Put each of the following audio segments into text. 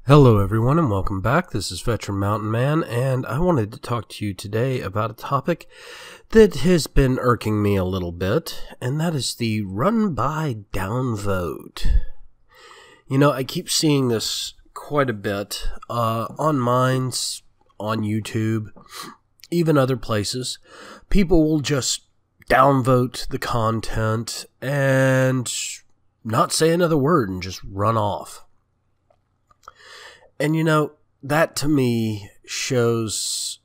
Hello everyone and welcome back. This is Veteran Mountain Man, and I wanted to talk to you today about a topic that has been irking me a little bit, and that is the run by downvote. You know, I keep seeing this quite a bit on Minds, on YouTube, even other places. People will just downvote the content and not say another word and just run off. And you know, that to me shows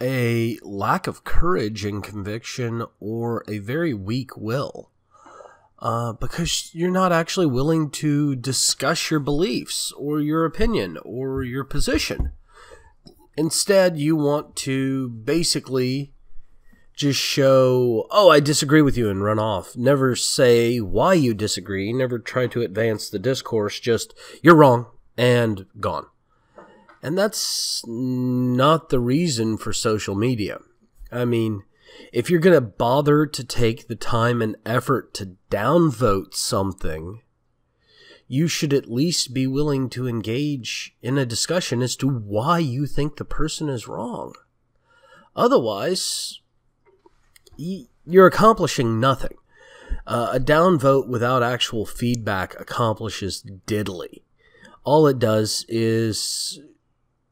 a lack of courage and conviction, or a very weak will, because you're not actually willing to discuss your beliefs or your opinion or your position. Instead, you want to basically just show, oh, I disagree with you, and run off. Never say why you disagree, never try to advance the discourse, just, you're wrong, and gone. And that's not the reason for social media. I mean, if you're going to bother to take the time and effort to downvote something, you should at least be willing to engage in a discussion as to why you think the person is wrong. Otherwise, you're accomplishing nothing. A downvote without actual feedback accomplishes diddly. All it does is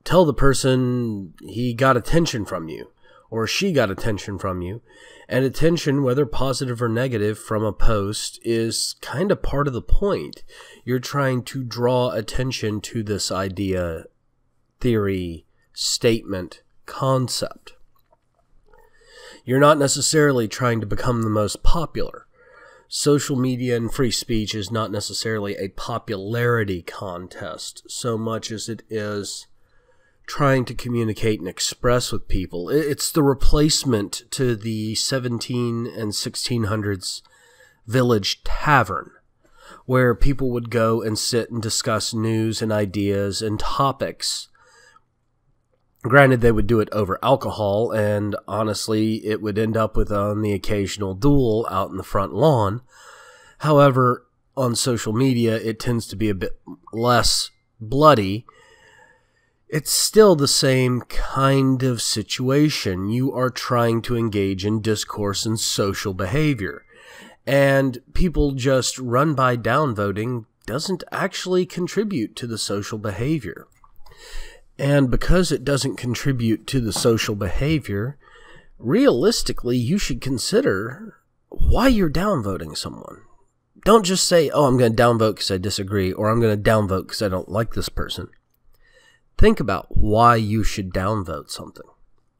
tell the person he got attention from you, or she got attention from you, and attention, whether positive or negative, from a post is kind of part of the point. You're trying to draw attention to this idea, theory, statement, concept. You're not necessarily trying to become the most popular. Social media and free speech is not necessarily a popularity contest so much as it is trying to communicate and express with people. It's the replacement to the 17 and 1600s village tavern, where people would go and sit and discuss news and ideas and topics. Granted, they would do it over alcohol, and honestly, it would end up with on the occasional duel out in the front lawn. However, on social media, it tends to be a bit less bloody. It's still the same kind of situation. You are trying to engage in discourse and social behavior, and people just run by downvoting doesn't actually contribute to the social behavior. And because it doesn't contribute to the social behavior, realistically, you should consider why you're downvoting someone. Don't just say, oh, I'm going to downvote because I disagree, or I'm going to downvote because I don't like this person. Think about why you should downvote something.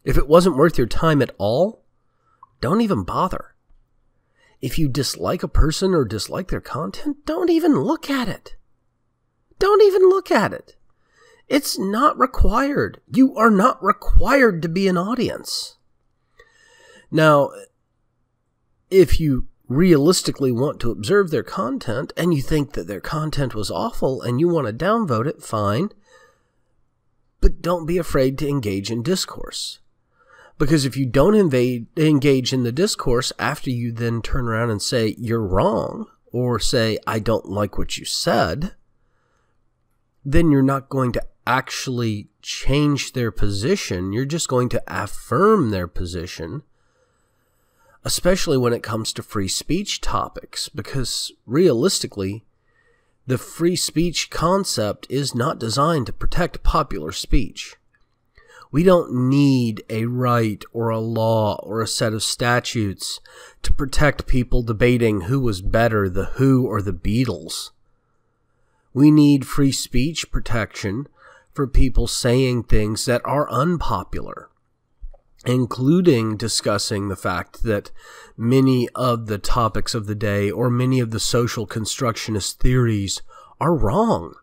If it wasn't worth your time at all, don't even bother. If you dislike a person or dislike their content, don't even look at it. Don't even look at it. It's not required. You are not required to be an audience. Now, if you realistically want to observe their content and you think that their content was awful and you want to downvote it, fine. But don't be afraid to engage in discourse. Because if you don't engage in the discourse after you then turn around and say you're wrong, or say I don't like what you said, then you're not going to actually change their position. You're just going to affirm their position, especially when it comes to free speech topics, because realistically, the free speech concept is not designed to protect popular speech. We don't need a right or a law or a set of statutes to protect people debating who was better, the Who or the Beatles. We need free speech protection for people saying things that are unpopular, including discussing the fact that many of the topics of the day or many of the social constructionist theories are wrong,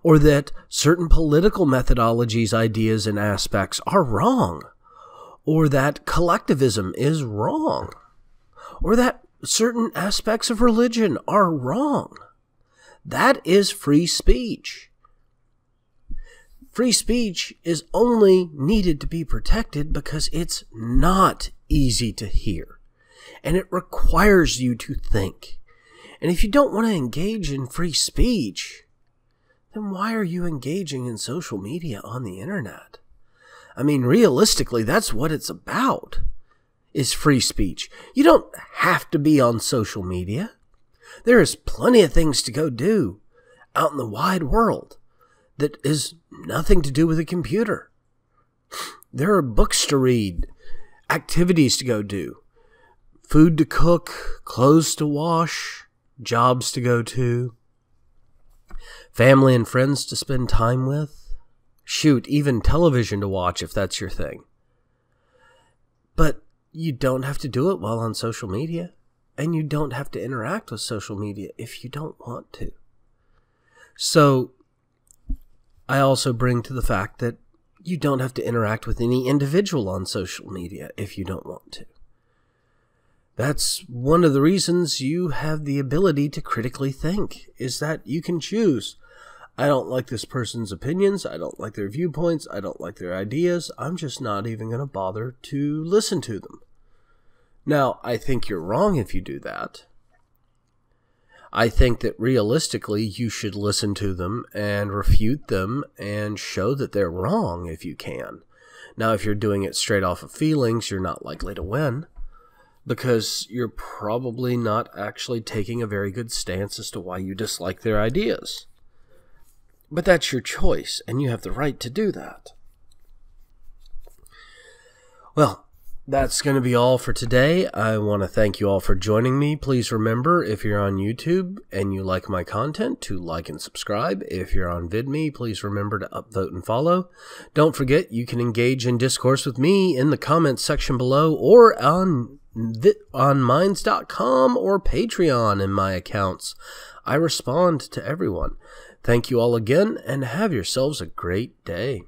or that certain political methodologies, ideas, and aspects are wrong, or that collectivism is wrong, or that certain aspects of religion are wrong. That is free speech. Free speech is only needed to be protected because it's not easy to hear, and it requires you to think. And if you don't want to engage in free speech, then why are you engaging in social media on the internet? I mean, realistically, that's what it's about, is free speech. You don't have to be on social media. There is plenty of things to go do out in the wide world that is nothing to do with a computer. There are books to read, activities to go do, food to cook, clothes to wash, jobs to go to, family and friends to spend time with. Shoot, even television to watch if that's your thing. But you don't have to do it while on social media, and you don't have to interact with social media if you don't want to. So, I also bring to the fact that you don't have to interact with any individual on social media if you don't want to. That's one of the reasons you have the ability to critically think, is that you can choose. I don't like this person's opinions. I don't like their viewpoints. I don't like their ideas. I'm just not even going to bother to listen to them. Now, I think you're wrong if you do that. I think that realistically you should listen to them and refute them and show that they're wrong if you can. Now, if you're doing it straight off of feelings, you're not likely to win, because you're probably not actually taking a very good stance as to why you dislike their ideas. But that's your choice, and you have the right to do that. Well, that's going to be all for today. I want to thank you all for joining me. Please remember, if you're on YouTube and you like my content, to like and subscribe. If you're on VidMe, please remember to upvote and follow. Don't forget, you can engage in discourse with me in the comments section below, or on Minds.com or Patreon in my accounts. I respond to everyone. Thank you all again, and have yourselves a great day.